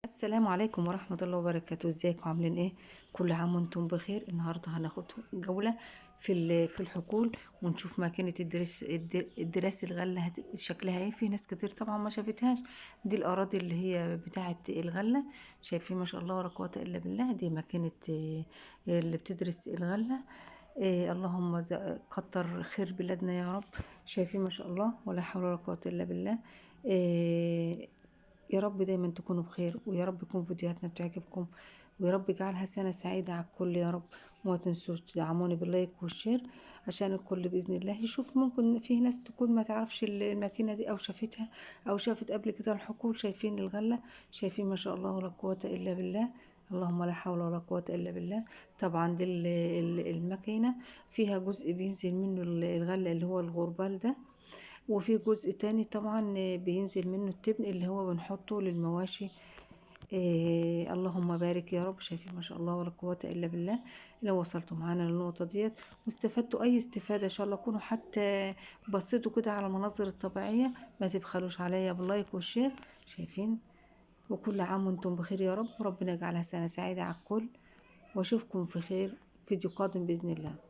السلام عليكم ورحمة الله وبركاته. ازيكم عاملين ايه؟ كل عام وانتم بخير. النهارده هناخد جولة في الحقول ونشوف ماكينة الدراس الغلة هتبقى شكلها ايه. في ناس كتير طبعا ما شافتهاش. دي الأراضي اللي هي بتاعة الغلة. شايفين ما شاء الله ولا قوة إلا بالله. دي ماكينة اللي بتدرس الغلة. اللهم كتر خير بلادنا يا رب. شايفين ما شاء الله ولا حول ولا قوة إلا بالله. يا رب دايما تكونوا بخير، ويا رب يكون فيديوهاتنا بتعجبكم، ويا رب يجعلها سنة سعيدة على الكل يا رب. وما تنسوش تدعموني باللايك والشير عشان الكل بإذن الله يشوف. ممكن فيه ناس تكون ما تعرفش الماكينة دي أو شافتها أو شافت قبل كده الحقول. شايفين الغلة؟ شايفين ما شاء الله ولا قوة إلا بالله. اللهم لا حول ولا قوة إلا بالله. طبعا دي الماكينة فيها جزء بينزل منه الغلة اللي هو الغربال ده، وفي جزء تاني طبعا بينزل منه التبن اللي هو بنحطه للمواشي. اللهم بارك يا رب. شايفين ما شاء الله ولا قوة إلا بالله. لو وصلتوا معانا للنقطة ديت واستفدتوا أي استفادة إن شاء الله، كونوا حتى بصيتوا كده على المناظر الطبيعية، ما تبخلوش عليا باللايك والشير. شايفين؟ وكل عام وانتم بخير يا رب، وربنا يجعلها سنة سعيدة على الكل. واشوفكم في خير فيديو قادم بإذن الله.